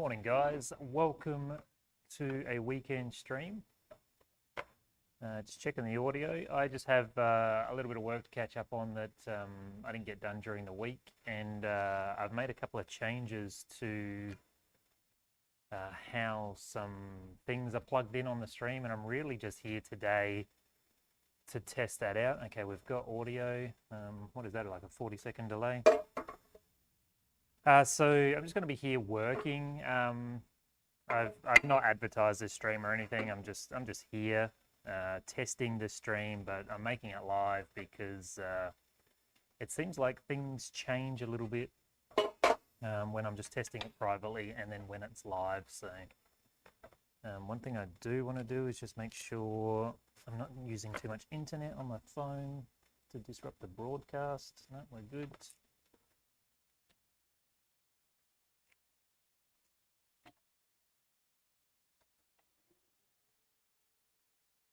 morning, guys. Welcome to a weekend stream. Just checking the audio. I just have a little bit of work to catch up on that I didn't get done during the week, and I've made a couple of changes to how some things are plugged in on the stream, and I'm really just here today to test that out. Okay, we've got audio. What is that, like a 40-second delay? So I'm just going to be here working. I've not advertised this stream or anything. I'm just here testing the stream, but I'm making it live because it seems like things change a little bit when I'm just testing it privately and then when it's live. So one thing I do want to do is just make sure I'm not using too much internet on my phone to disrupt the broadcast. No, we're good.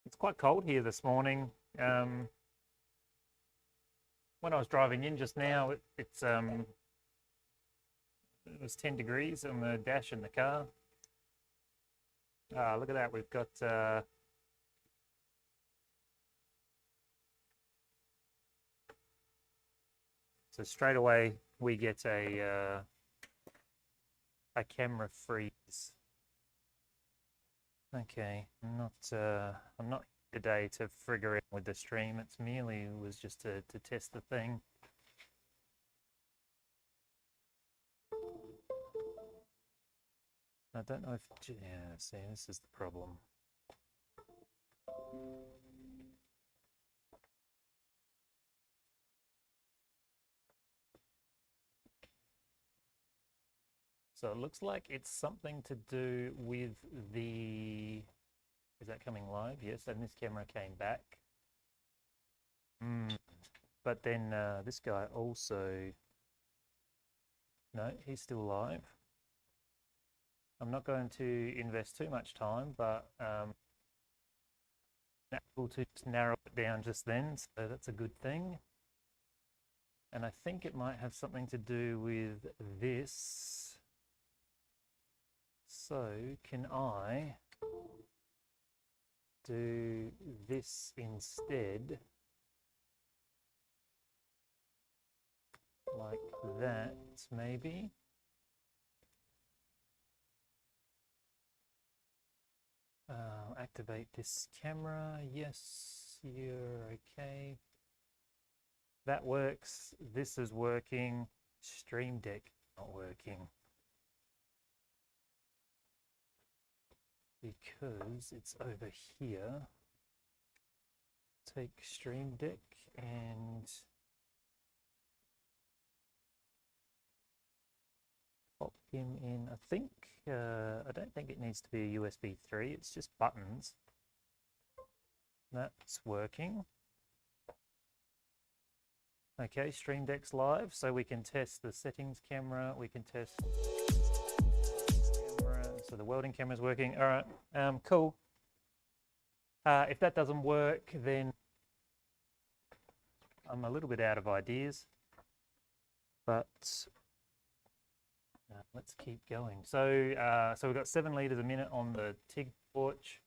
It's quite cold here this morning. When I was driving in just now, it was 10 degrees on the dash in the car. Look at that, we've got so straight away we get a camera freeze. Okay, I'm not here today to figure it with the stream. It's merely was just to test the thing. I don't know if, yeah, see, this is the problem. So it looks like it's something to do with the, is that coming live? Yes, and this camera came back. But then this guy also, no, he's still live. I'm not going to invest too much time, but able to narrow it down just then, so that's a good thing. And I think it might have something to do with this. So can I do this instead? Like that, maybe? Activate this camera. Yes, you're okay. That works. This is working. Stream Deck not working. Because it's over here. Take Stream Deck and pop him in. I think I don't think it needs to be a USB 3. It's just buttons. That's working. Okay, Stream Deck's live, so we can test the settings camera. We can test. So the welding camera is working. All right, cool. If that doesn't work, then I'm a little bit out of ideas. But let's keep going. So we've got 7 liters a minute on the TIG torch,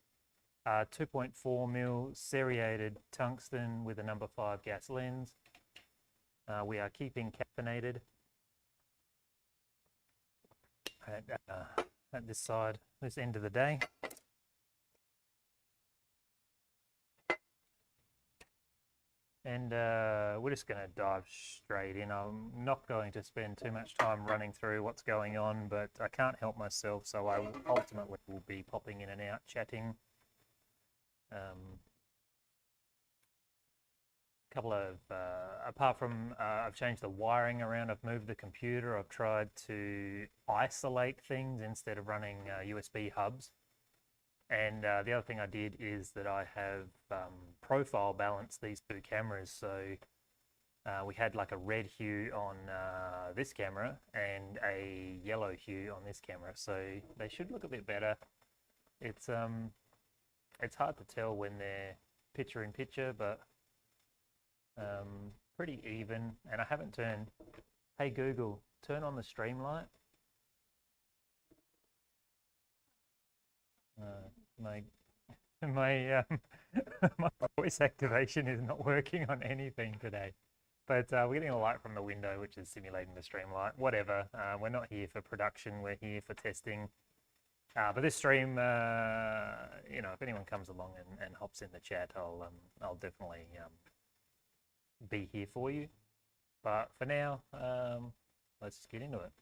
2.4 mil serrated tungsten with a number 5 gas lens. We are keeping caffeinated at this side, this end of the day. And we're just going to dive straight in. I'm not going to spend too much time running through what's going on, but I can't help myself, so I ultimately will be popping in and out, chatting. Couple of, apart from I've changed the wiring around, I've moved the computer, I've tried to isolate things instead of running USB hubs. And the other thing I did is that I have profile balanced these two cameras. So we had like a red hue on this camera and a yellow hue on this camera. So they should look a bit better. It's hard to tell when they're picture in picture, but pretty even. And I haven't turned, hey Google, turn on the stream light. My my my voice activation is not working on anything today. But we're getting a light from the window, which is simulating the stream light. Whatever. We're not here for production. We're here for testing. But this stream, you know, if anyone comes along and hops in the chat, I'll definitely be here for you. But for now, let's just get into it.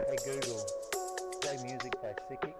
Hey Google, play music by Psychic.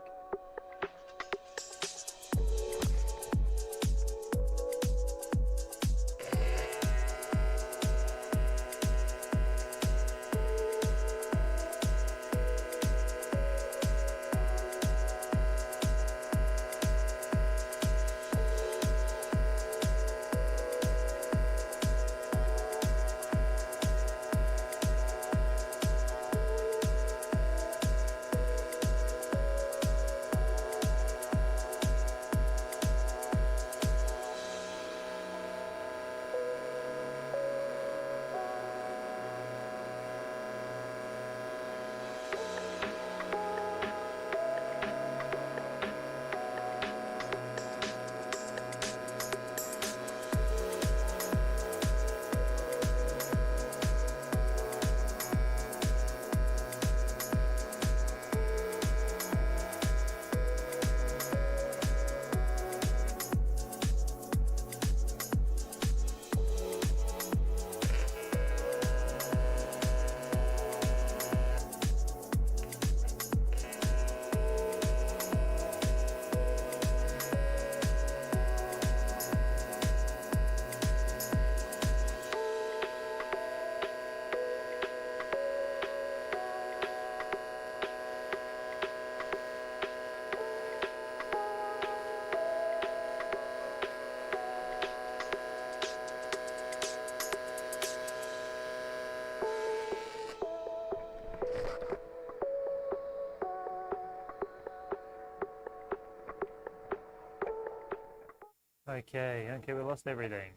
Okay, we lost everything.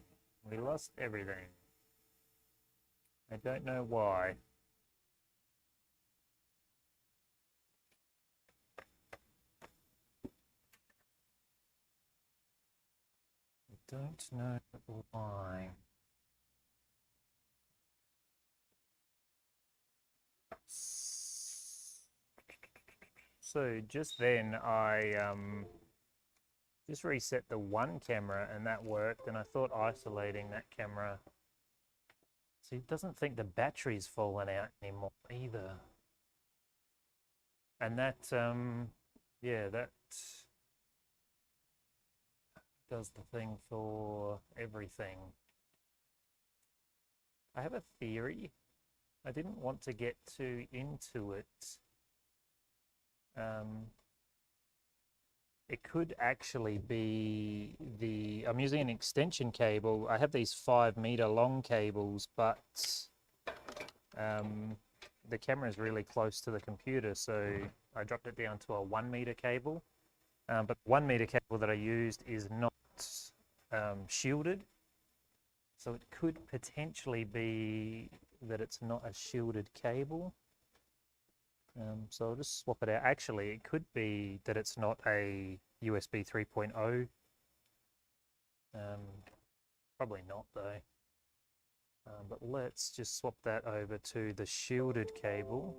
We lost everything. I don't know why. I don't know why. So just then I just reset the one camera and that worked, and I thought isolating that camera. See, it doesn't think the battery's fallen out anymore either. And that, yeah, that does the thing for everything. I have a theory. I didn't want to get too into it. It could actually be I'm using an extension cable. I have these 5-meter long cables, but the camera is really close to the computer, so I dropped it down to a 1-meter cable. But the 1-meter cable that I used is not shielded, so it could potentially be that it's not a shielded cable. So I'll just swap it out. Actually, it could be that it's not a USB 3.0. Probably not though. But let's just swap that over to the shielded cable.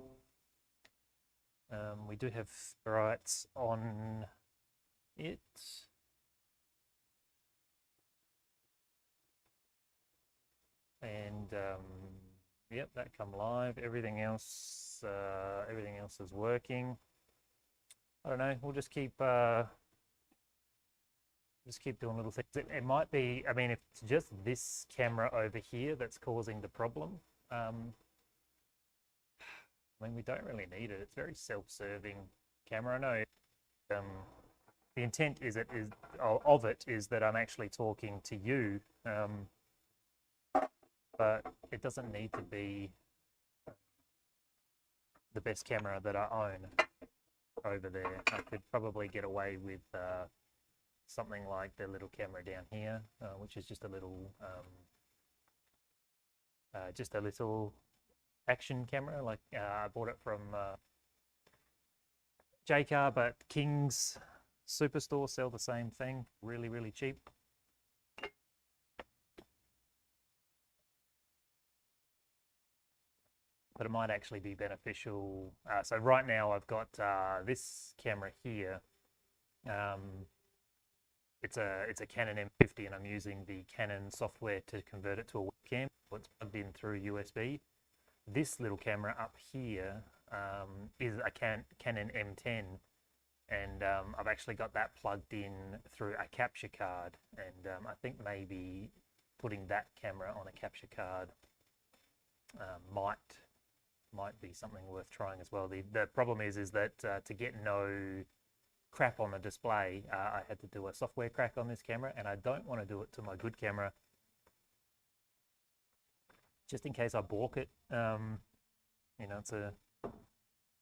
We do have ferrites on it. And yep, that come live. Everything else is working. I don't know. We'll just keep doing little things. It might be. I mean, if it's just this camera over here that's causing the problem, I mean, we don't really need it. It's very self-serving camera. I know. The intent is that I'm actually talking to you, but it doesn't need to be the best camera that I own over there. I could probably get away with something like the little camera down here, which is just a little action camera. Like I bought it from JCar, but King's Superstore sell the same thing, really, really cheap. But it might actually be beneficial. So right now I've got this camera here. It's a Canon M50, and I'm using the Canon software to convert it to a webcam. It's plugged in through USB. This little camera up here is a Canon M10, and I've actually got that plugged in through a capture card. And I think maybe putting that camera on a capture card might be something worth trying as well. The problem is that to get no crap on the display, I had to do a software crack on this camera, and I don't want to do it to my good camera, just in case I balk it. You know, it's the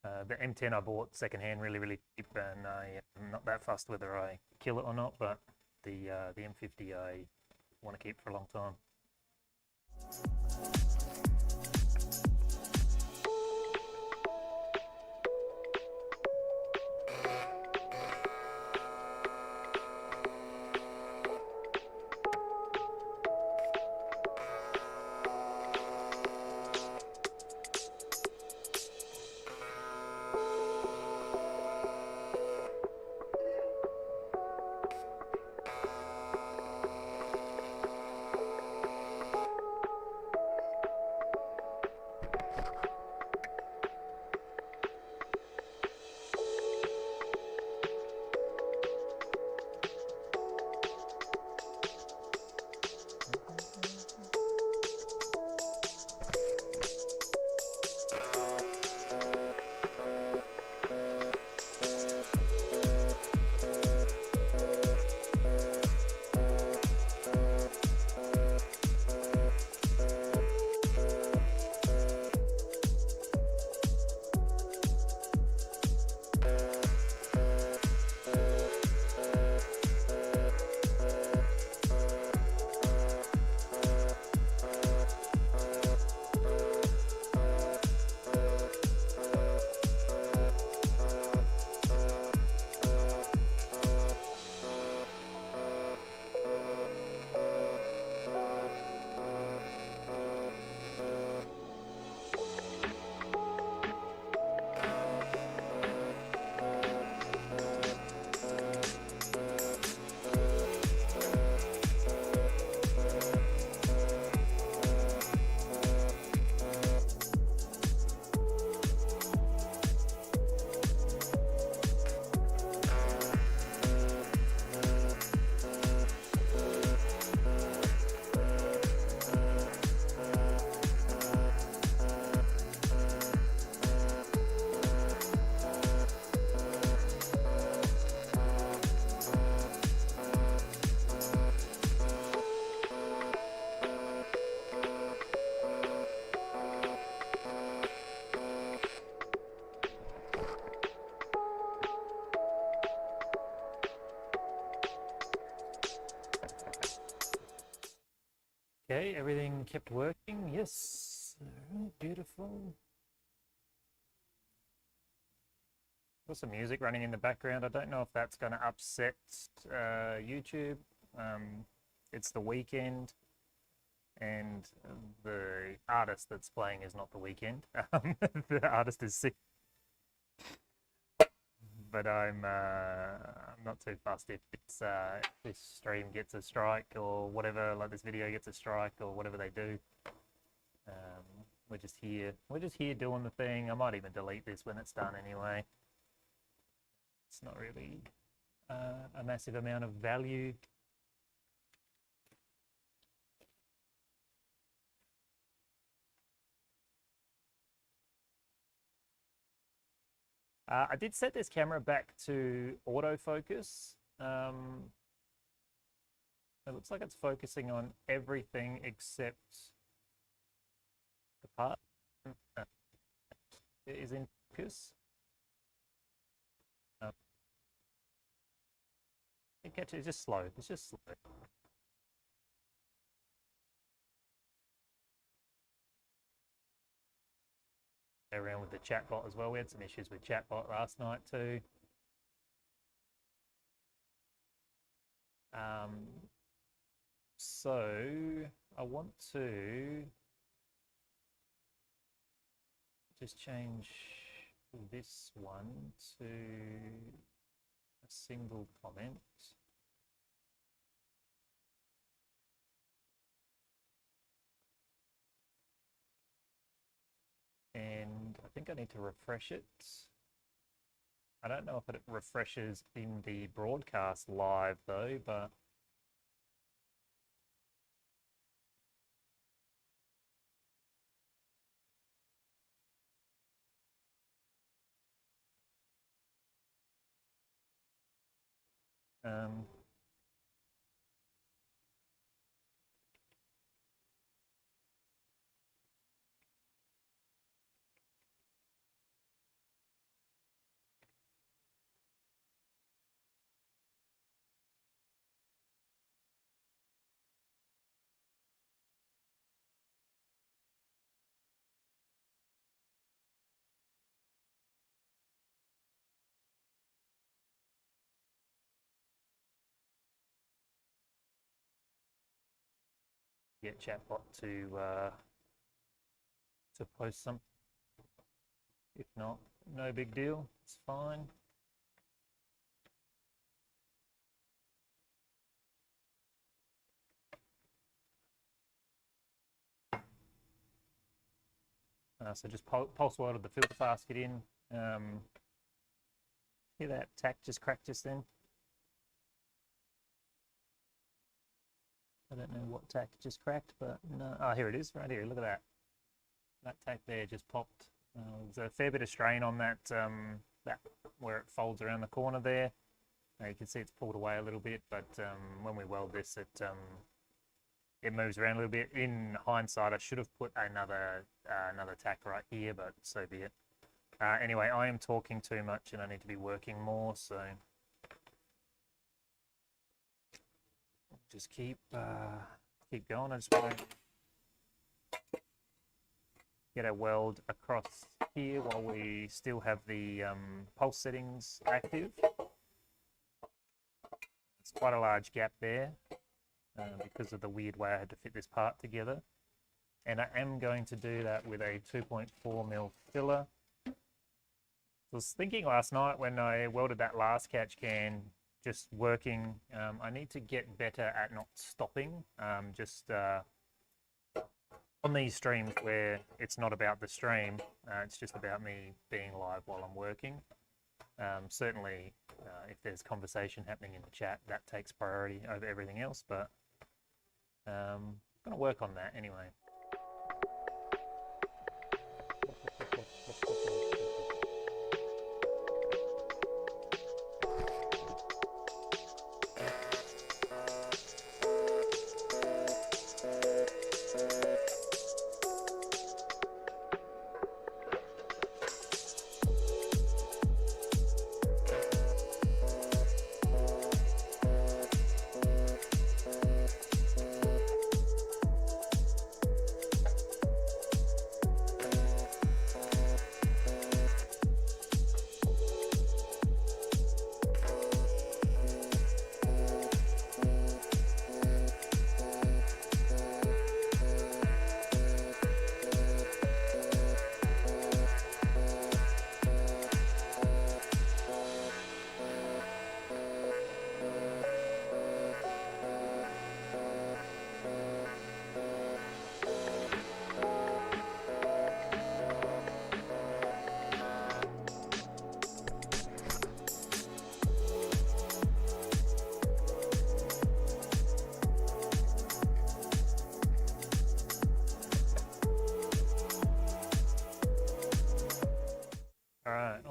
M10 I bought secondhand, really, really cheap, and I'm not that fussed whether I kill it or not. But the M50 I want to keep for a long time. Okay, everything kept working. Yes, beautiful. Got some music running in the background. I don't know if that's going to upset YouTube. It's the weekend, and the artist that's playing is not the weekend. The artist is sick. But I'm not too fussed if it's if this stream gets a strike or whatever, like this video gets a strike or whatever they do. We're just here. We're just here doing the thing. I might even delete this when it's done anyway. It's not really a massive amount of value. I did set this camera back to autofocus. It looks like it's focusing on everything except the part that is in focus. It's just slow. It's just slow. Around with the chatbot as well. We had some issues with chatbot last night too. So I want to just change this one to a single comment. And I think I need to refresh it. I don't know if it refreshes in the broadcast live though, but get chatbot to post some. If not, no big deal. It's fine. So just pulse welded the filter basket in. Hear that tack just cracked just then? I don't know what tack just cracked, but no. Oh, here it is, right here. Look at that. That tack there just popped. There's a fair bit of strain on that, that where it folds around the corner there. You can see it's pulled away a little bit, but when we weld this, it moves around a little bit. In hindsight, I should have put another tack right here, but so be it. Anyway, I am talking too much and I need to be working more, so just keep going. I just want to get a weld across here while we still have the pulse settings active. It's quite a large gap there because of the weird way I had to fit this part together. And I am going to do that with a 2.4mm filler. I was thinking last night when I welded that last catch can, just working, I need to get better at not stopping. On these streams where it's not about the stream, it's just about me being live while I'm working. Certainly, if there's conversation happening in the chat, that takes priority over everything else, but I'm going to work on that anyway.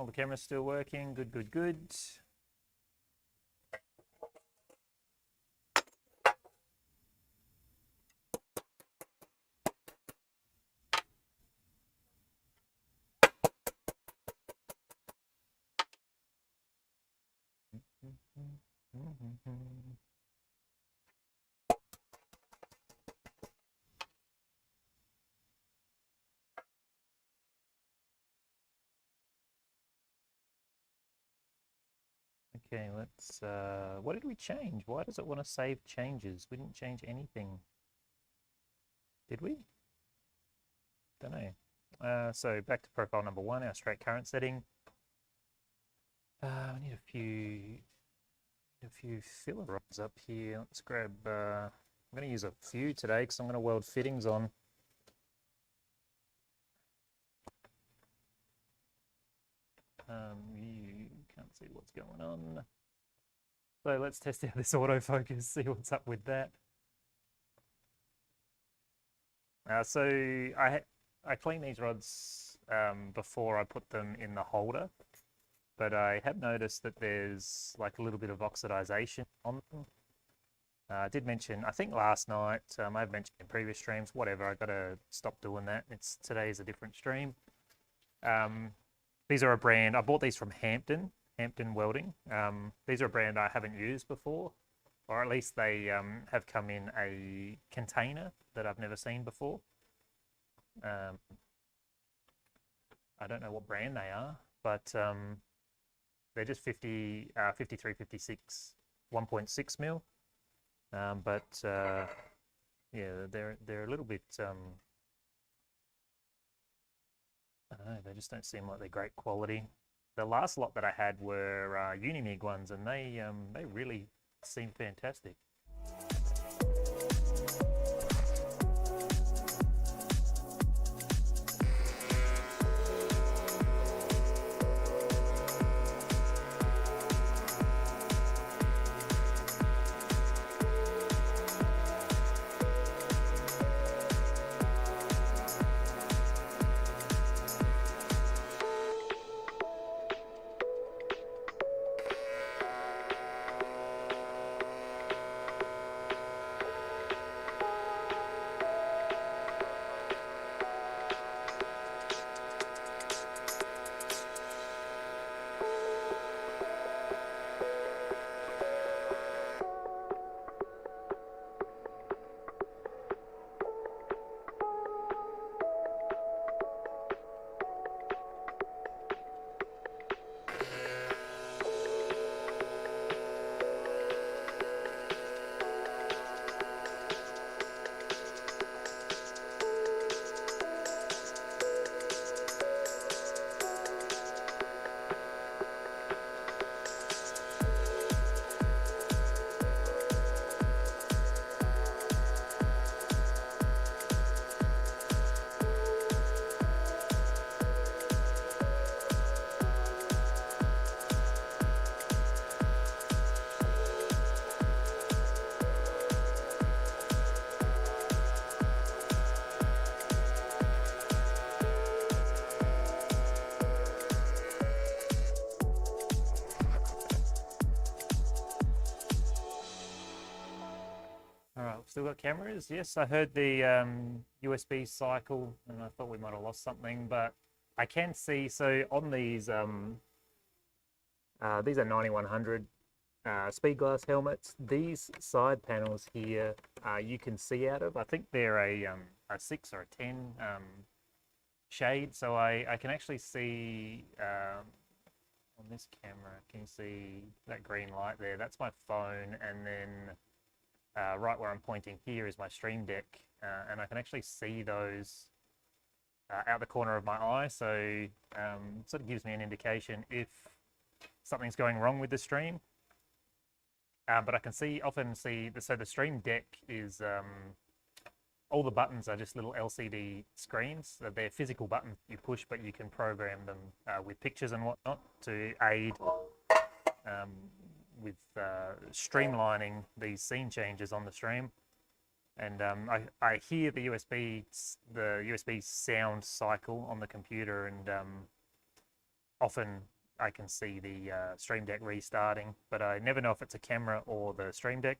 all the cameras still working. Good, good, good. Okay, let's, what did we change? Why does it want to save changes? We didn't change anything. Did we? Don't know. So back to profile number 1, our straight current setting. We need a few filler rods up here. Let's grab, I'm going to use a few today because I'm going to weld fittings on. You can't see what's going on. So let's test out this autofocus, see what's up with that. So I clean these rods before I put them in the holder, but I have noticed that there's like a little bit of oxidization on them. I did mention, I think last night, I've mentioned in previous streams, whatever, I gotta stop doing that. Today's a different stream. These are a brand, I bought these from Hampton Welding. These are a brand I haven't used before, or at least they have come in a container that I've never seen before. I don't know what brand they are, but they're just 53, 56, 1.6 mil. But yeah, they're a little bit, I don't know, they just don't seem like they're great quality. The last lot that I had were Unimig ones, and they really seem fantastic. All right, we've still got cameras. Yes, I heard the USB cycle, and I thought we might have lost something, but I can see. So on these are 9100 speed glass helmets. These side panels here, you can see out of. I think they're a 6 or a 10 shade, so I can actually see on this camera. Can you see that green light there? That's my phone, and then right where I'm pointing here is my stream deck, and I can actually see those out the corner of my eye, so sort of gives me an indication if something's going wrong with the stream. But I can often see, so the stream deck is, all the buttons are just little LCD screens. They're physical buttons you push, but you can program them with pictures and whatnot to aid with streamlining these scene changes on the stream. And I hear the USB sound cycle on the computer, and often I can see the Stream Deck restarting, but I never know if it's a camera or the Stream Deck.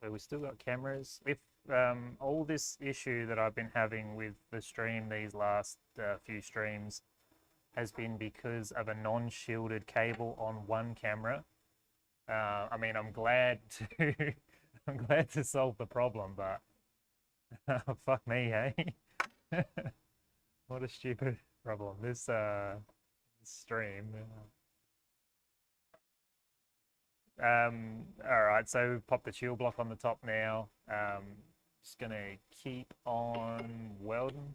So we still got cameras. If all this issue that I've been having with the stream these last few streams has been because of a non-shielded cable on one camera. I mean, I'm glad to I'm glad to solve the problem, but fuck me, hey? What a stupid problem. This stream. All right, so pop the chill block on the top now. Just gonna keep on welding.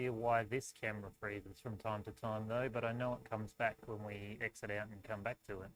idea why this camera freezes from time to time though, but I know it comes back when we exit out and come back to it.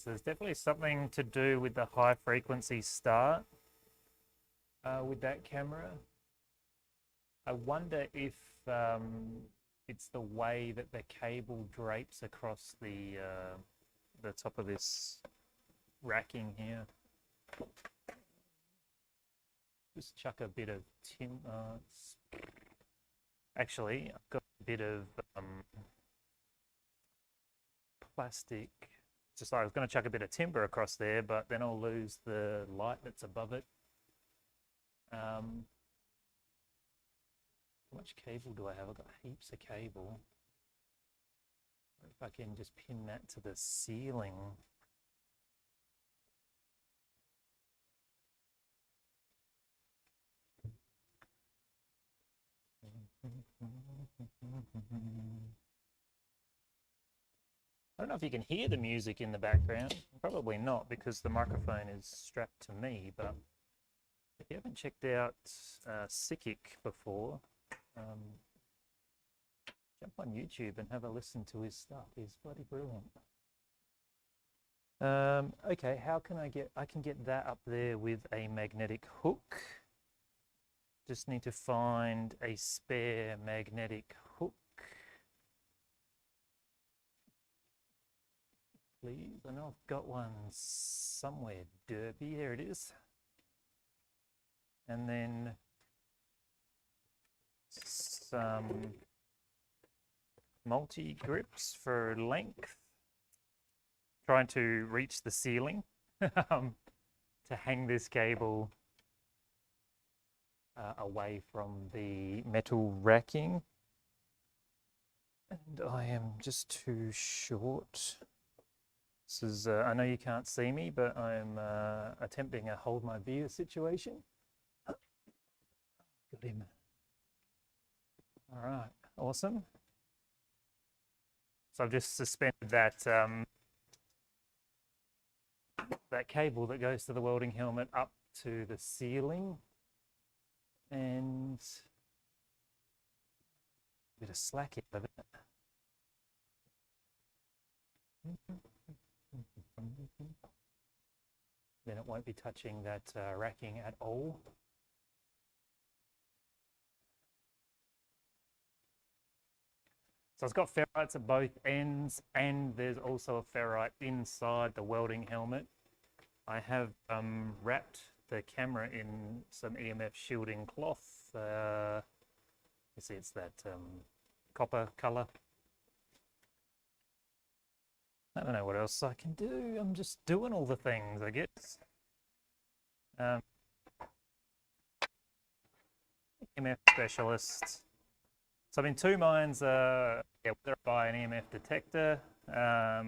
So there's definitely something to do with the high frequency start with that camera. I wonder if it's the way that the cable drapes across the top of this racking here. Just chuck a bit of tin. Actually, I've got a bit of plastic. Just like I was going to chuck a bit of timber across there, but then I'll lose the light that's above it. How much cable do I have? I've got heaps of cable. If I can just pin that to the ceiling. I don't know if you can hear the music in the background. Probably not because the microphone is strapped to me, but if you haven't checked out Sickic before, jump on YouTube and have a listen to his stuff. He's bloody brilliant. Okay, how can I can get that up there with a magnetic hook. Just need to find a spare magnetic hook. Please, I know I've got one somewhere derpy. There it is. And then some multi-grips for length. Trying to reach the ceiling to hang this cable away from the metal racking. And I am just too short. This is, I know you can't see me, but I'm attempting a hold my beer situation. Got him. All right, awesome. So I've just suspended that that cable that goes to the welding helmet up to the ceiling, and a bit of slack out of it. Then it won't be touching that racking at all. So it's got ferrites at both ends, and there's also a ferrite inside the welding helmet. I have wrapped the camera in some EMF shielding cloth. You see, it's that copper color. I don't know what else I can do. I'm just doing all the things, I guess. EMF specialist. So I'm in two minds. Whether I buy an EMF detector. A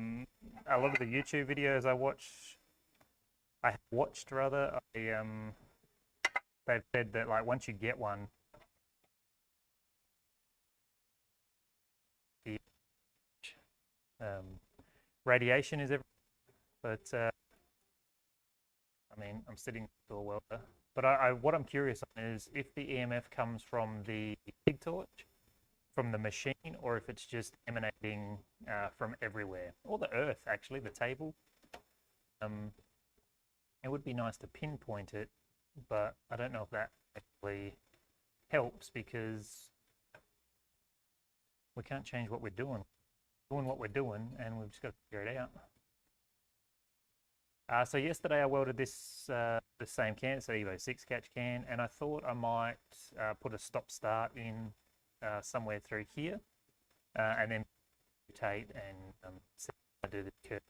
lot of the YouTube videos I have watched rather. They've said that like once you get one, the radiation is everything. But I mean, I'm sitting next to a welder. But what I'm curious on is if the EMF comes from the TIG torch, from the machine, or if it's just emanating from everywhere, or the earth actually, the table. It would be nice to pinpoint it, but I don't know if that actually helps because we can't change what we're doing. Doing what we're doing, and we've just got to figure it out. So yesterday I welded this the same can, it's an Evo 6 catch can, and I thought I might put a stop-start in somewhere through here, and then rotate and I do the curve.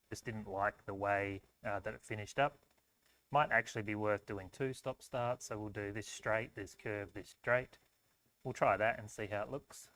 Just didn't like the way that it finished up. Might actually be worth doing two stop-starts, so we'll do this straight, this curve, this straight. We'll try that and see how it looks.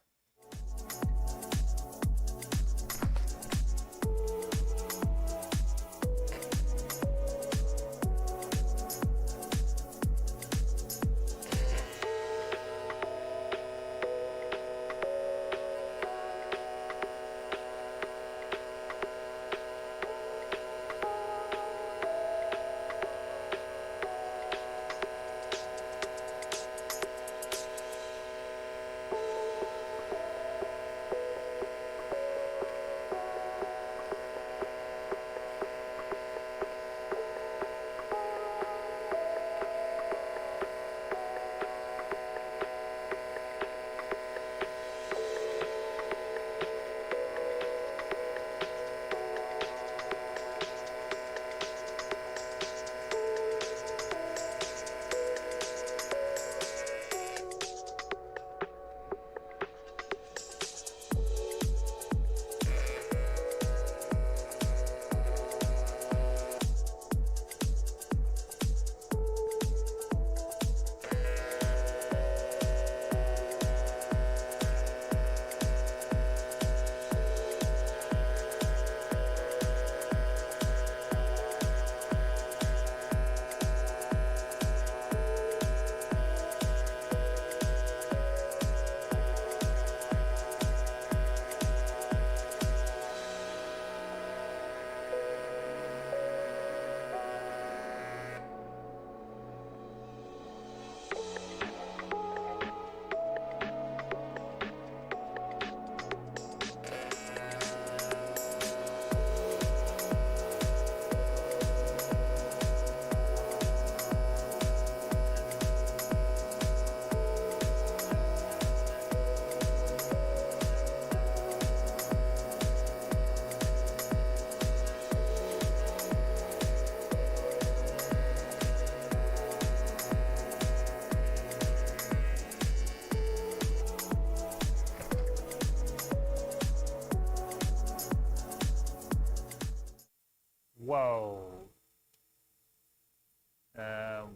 Whoa.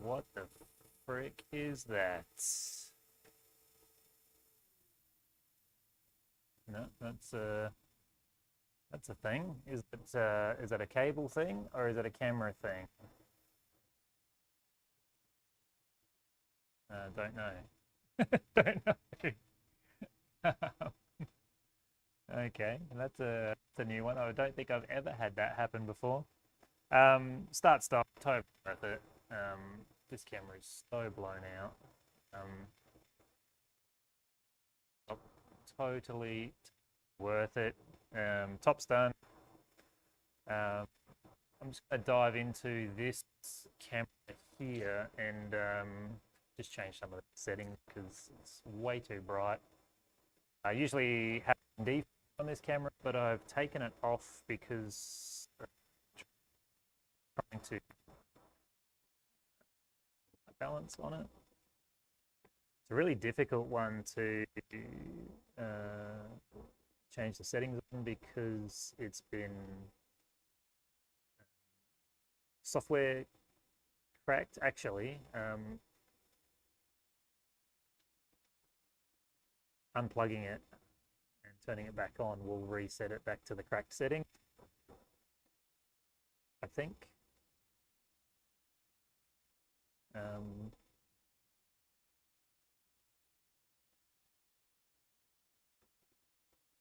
What the frick is that? No, that's a thing. Is it a cable thing or is it a camera thing? Don't know. Don't know. Okay, that's a new one. I don't think I've ever had that happen before. Start, stop, totally worth it. This camera is so blown out. Totally worth it. Top's done. I'm just going to dive into this camera here and just change some of the settings because it's way too bright. I usually have default on this camera, but I've taken it off because I'm trying to balance on it. It's a really difficult one to change the settings on because it's been software cracked. Actually, unplugging it and turning it back on will reset it back to the cracked setting, I think.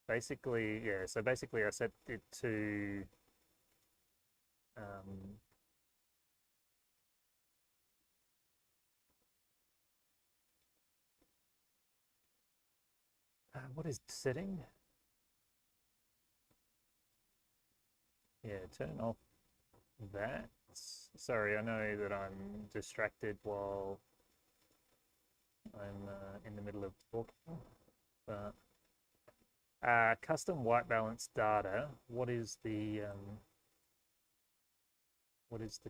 Basically, yeah, so basically I set it to what is the setting? Yeah, turn off that. Sorry, I know that I'm distracted while I'm in the middle of talking, but custom white balance data. What is the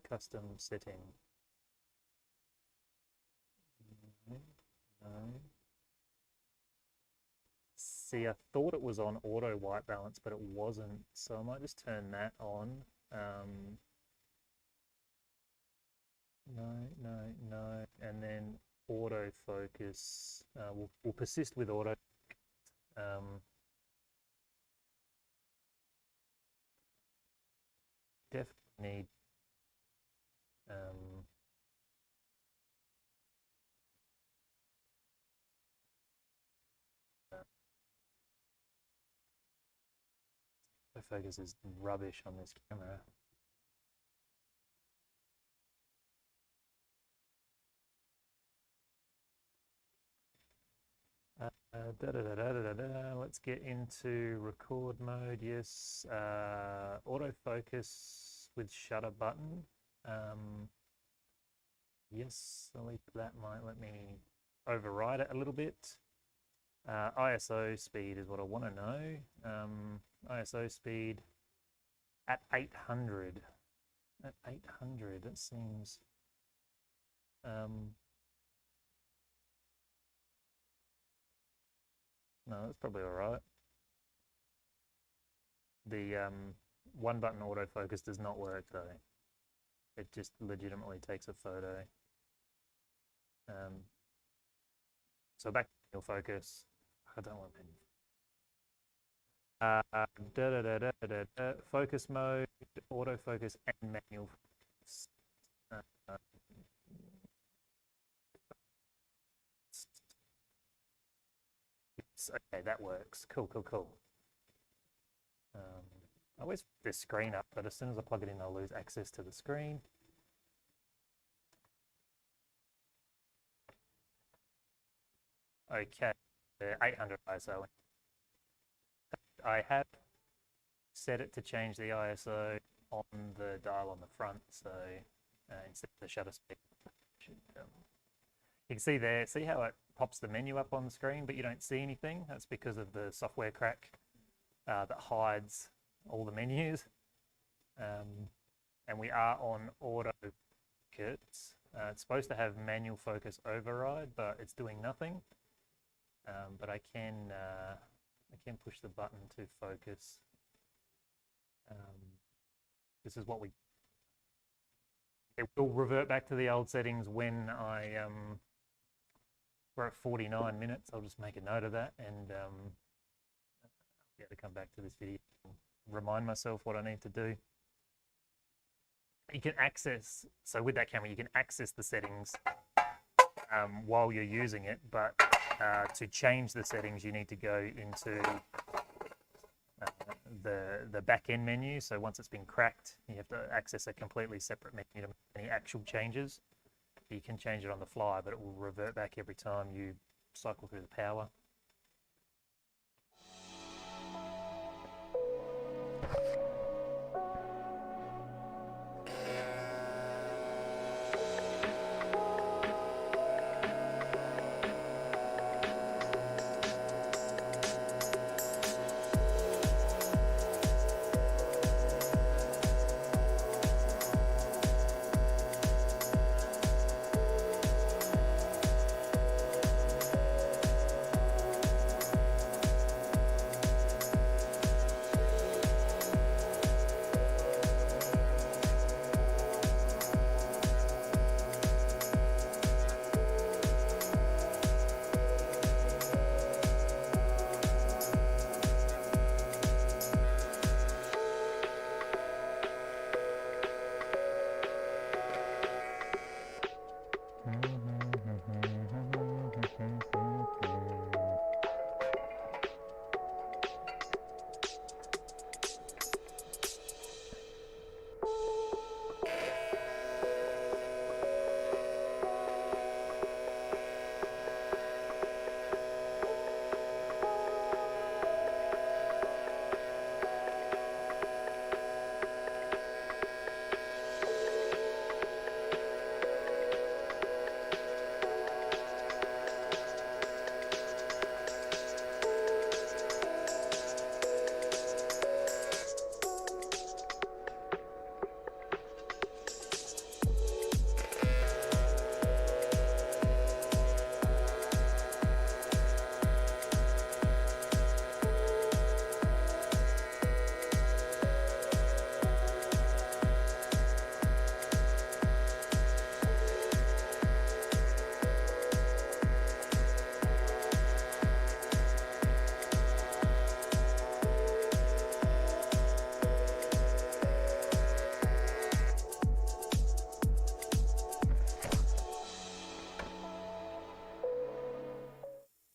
custom setting? No. See, I thought it was on auto white balance, but it wasn't. So I might just turn that on. No. And then autofocus. We'll persist with auto. Definitely need the focus is rubbish on this camera. Let's get into record mode. Yes, autofocus with shutter button. Yes, at least that might let me override it a little bit. ISO speed is what I want to know. ISO speed at 800. At 800, that seems. No, that's probably all right. The one button autofocus does not work though. It just legitimately takes a photo. So back to manual focus. I don't want manual. Focus mode, autofocus, and manual focus. Okay, that works. Cool. I always put this screen up, but as soon as I plug it in, I'll lose access to the screen. Okay, 800 ISO. I have set it to change the ISO on the dial on the front, so instead of the shutter speed. You can see there, see how it pops the menu up on the screen, but you don't see anything? That's because of the software crack that hides all the menus. And we are on auto focus. It's supposed to have manual focus override, but it's doing nothing. But I can push the button to focus. This is what it will revert back to the old settings when we're at 49 minutes. I'll just make a note of that, and I'll be able to come back to this video and remind myself what I need to do. You can access, so with that camera, you can access the settings while you're using it, but to change the settings, you need to go into the back-end menu. So once it's been cracked, you have to access a completely separate menu to make any actual changes. You can change it on the fly, but it will revert back every time you cycle through the power.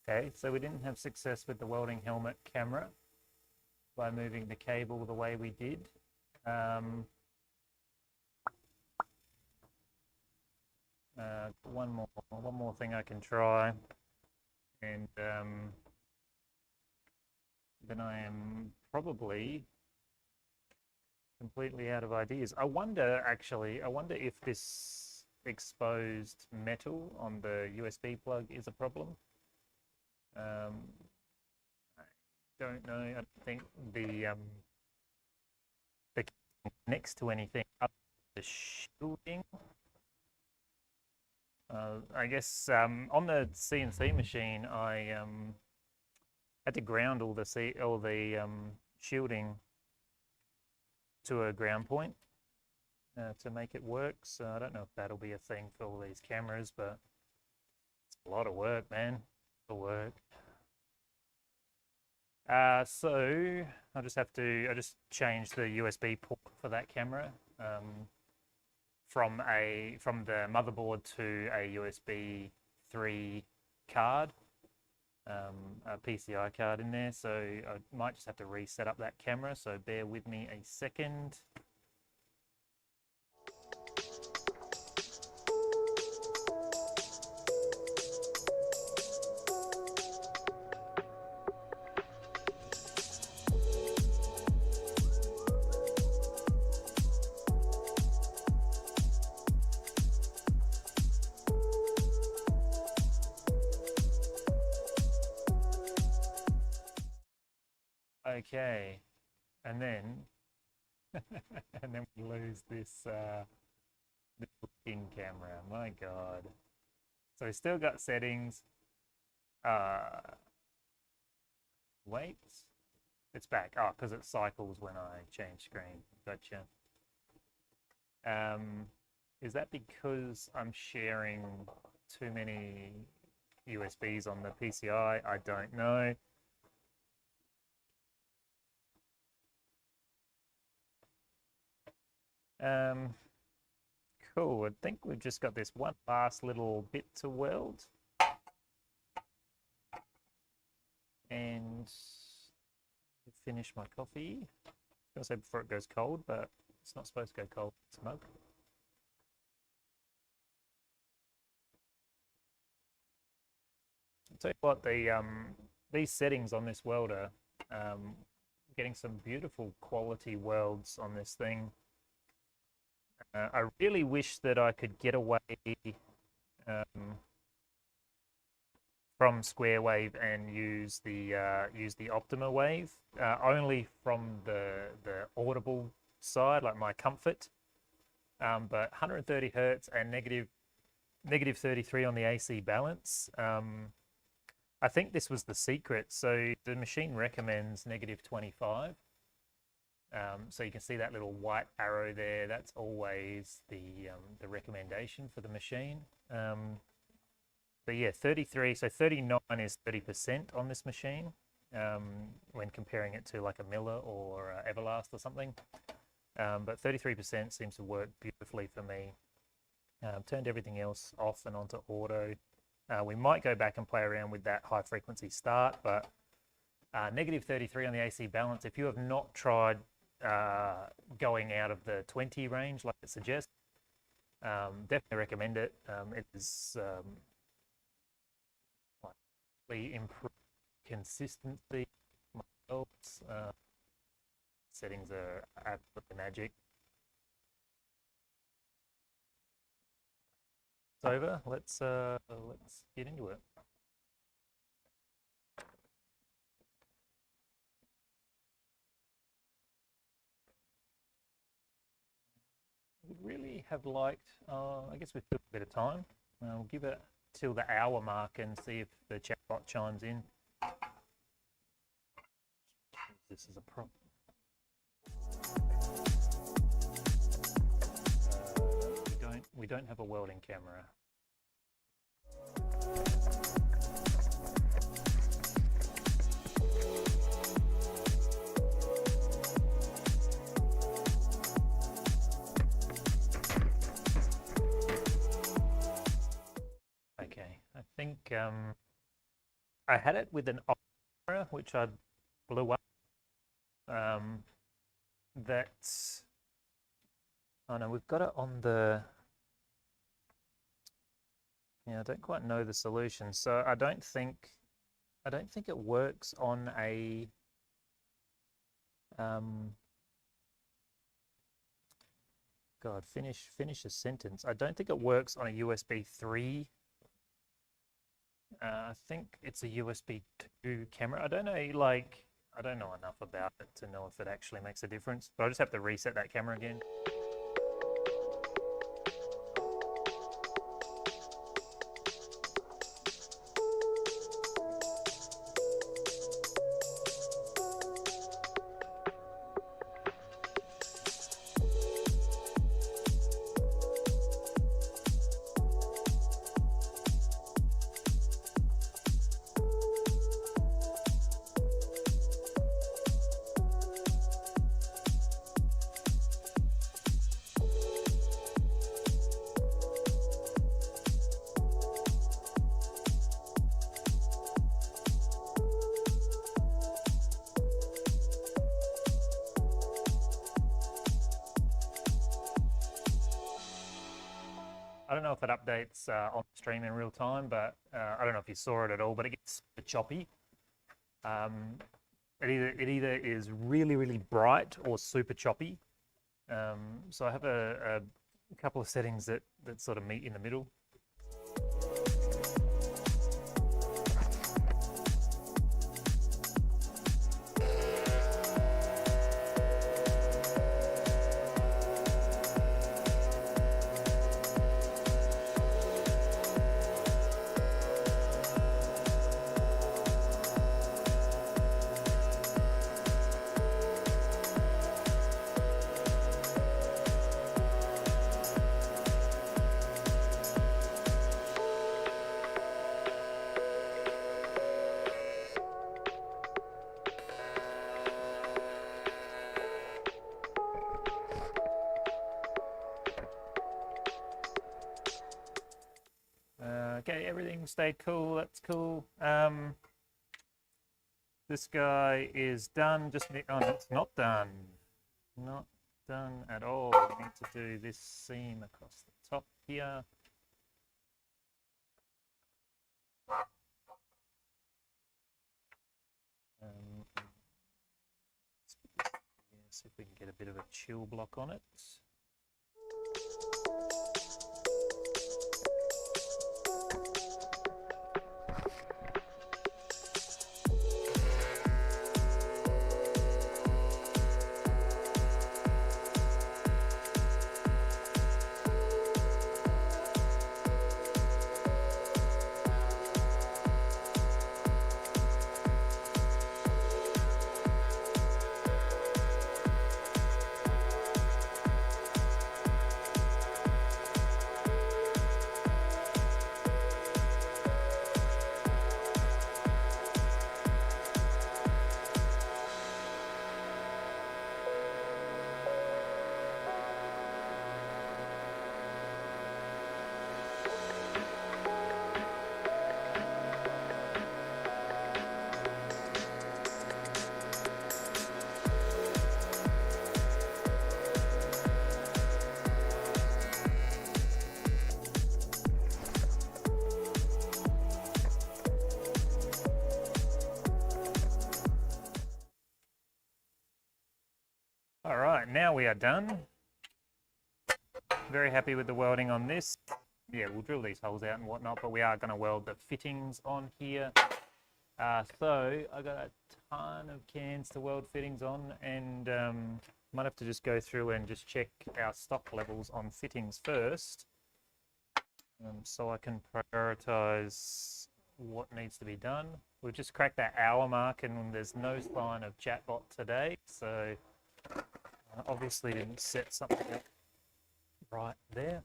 Okay, so we didn't have success with the welding helmet camera by moving the cable the way we did. One more thing I can try, and then I am probably completely out of ideas. I wonder if this exposed metal on the USB plug is a problem. I don't know. I don't think the next to anything up the shielding. I guess on the CNC machine, I had to ground all the shielding to a ground point to make it work. So I don't know if that'll be a thing for all these cameras, but it's a lot of work, man. A lot of work. So I just changed the USB port for that camera from the motherboard to a USB 3 card, a PCI card in there. So I might just have to reset up that camera. So bear with me a second. Okay, and then and then we lose this in camera. My God. So we still got settings. Wait, it's back. Oh, because it cycles when I change screen. Gotcha. Is that because I'm sharing too many USBs on the PCI? I don't know. Cool. I think we've just got this one last little bit to weld. And finish my coffee. I was going to say before it goes cold, but it's not supposed to go cold. It's a mug. I'll tell you what, these settings on this welder, getting some beautiful quality welds on this thing. I really wish that I could get away from square wave and use the Optima wave only from the audible side, like my comfort. But 130 hertz and negative 33 on the AC balance. I think this was the secret. So the machine recommends negative 25. So you can see that little white arrow there. That's always the recommendation for the machine. But yeah, 33. So 39 is 30% on this machine when comparing it to like a Miller or Everlast or something. But 33% seems to work beautifully for me. Turned everything else off and onto auto. We might go back and play around with that high frequency start, but negative 33 on the AC balance. If you have not tried going out of the 20 range like it suggests, definitely recommend it. It is improve consistency. Settings are absolutely magic. It's over. Let's get into it. Would really have liked. I guess we've got a bit of time. We'll give it till the hour mark and see if the chatbot chimes in. This is a problem. We don't have a welding camera. Okay, I think I had it with an camera, which I blew up. That's, oh no, we've got it on the, yeah, I don't quite know the solution. So I don't think it works on a, God, finish a sentence. I don't think it works on a USB 3. I think it's a USB 2 camera. I don't know, like, I don't know enough about it to know if it actually makes a difference, but I'll just have to reset that camera again. I don't know if it updates on the stream in real time, but I don't know if you saw it at all, but it gets super choppy. It either is really, really bright or super choppy. So I have a couple of settings that sort of meet in the middle. Okay, everything stayed cool. That's cool. This guy is done. Oh, no, it's not done. Not done at all. We need to do this seam across the top here. See if we can get a bit of a chill block on it. All right, now we are done. Very happy with the welding on this. Yeah, we'll drill these holes out and whatnot, but we are going to weld the fittings on here. So I got a ton of cans to weld fittings on, and might have to just go through and just check our stock levels on fittings first, so I can prioritize what needs to be done. We've just cracked that hour mark, and there's no sign of chatbot today, so I obviously didn't set something up right there.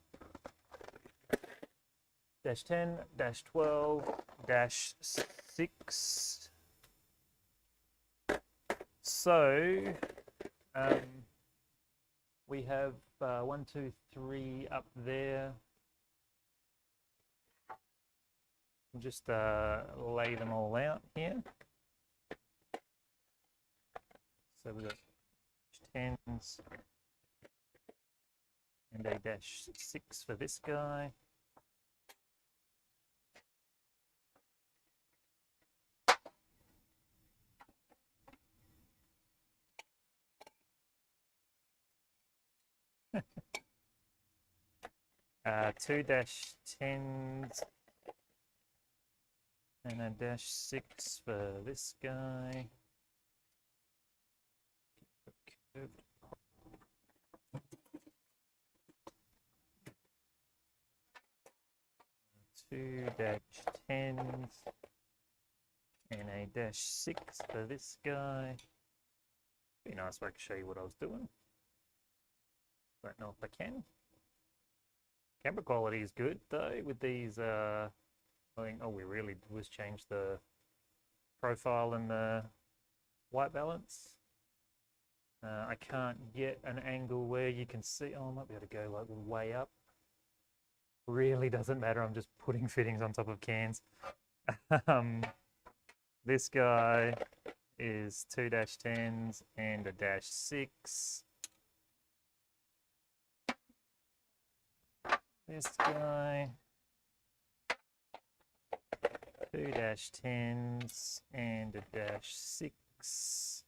-10, -12, -6. So we have 1, 2, 3 up there. I'll just lay them all out here. So we've got 10s and a -6 for this guy. Two -10s and a -6 for this guy. Two -10s and a -6 for this guy. Be nice if I could show you what I was doing. Don't know if I can. Camera quality is good though with these. I think all we really did was change the profile and the white balance. I can't get an angle where you can see. Oh, I might be able to go like way up. Really doesn't matter. I'm just putting fittings on top of cans. This guy is two -10s and a -6. This guy, two -10s and a -6.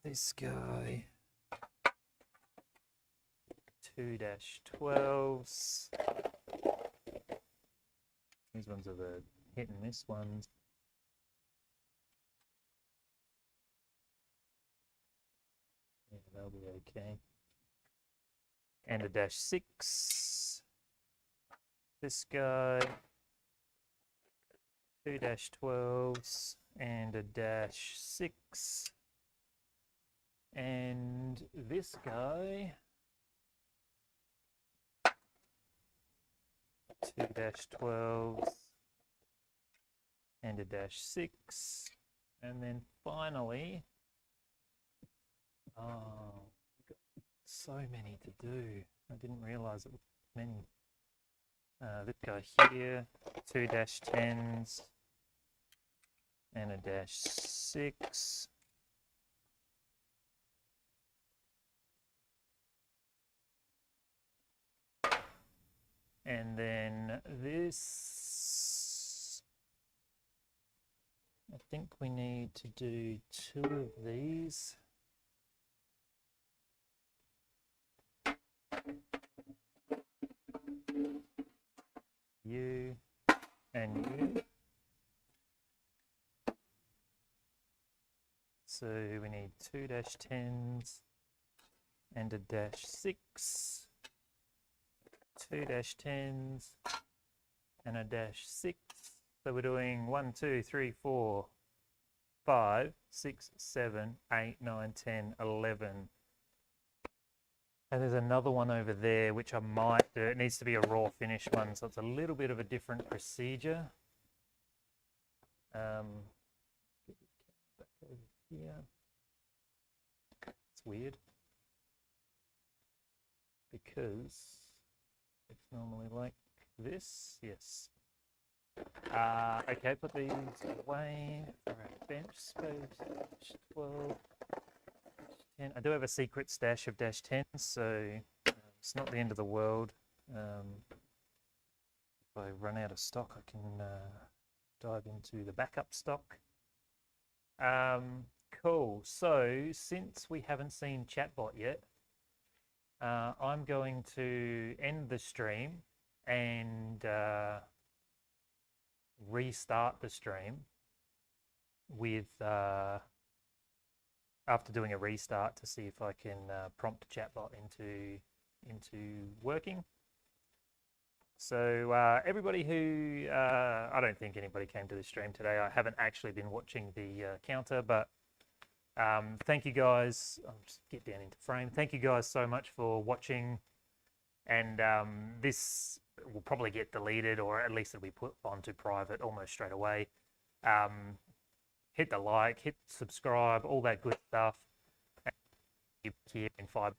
This guy, two -12s. These ones are the hit and miss ones. Yeah, they'll be okay. And a -6. This guy, two -12s and a -6. And this guy, two -12s and a -6. And then finally, oh, so many to do. I didn't realize it was many. This guy here, two -10s and a -6. And then this, I think we need to do two of these. You and you. So we need two -10s and a -6. Two -10s and a -6. So we're doing 1, 2, 3, 4, 5, 6, 7, 8, 9, 10, 11. And there's another one over there which I might do. It needs to be a raw finish one, so it's a little bit of a different procedure. Get this camera back over here. It's weird because it's normally like this. Yes. Okay, put these away for our bench space. 12. 10. I do have a secret stash of -10s, so it's not the end of the world. If I run out of stock, I can dive into the backup stock. Cool. So since we haven't seen Chatbot yet, I'm going to end the stream and restart the stream with after doing a restart to see if I can prompt Chatbot into working. So everybody who I don't think anybody came to the stream today. I haven't actually been watching the counter, but thank you guys. I'll just get down into frame. Thank you guys so much for watching, and this will probably get deleted, or at least it'll be put onto private almost straight away. Hit the like, hit subscribe, all that good stuff. Here in 5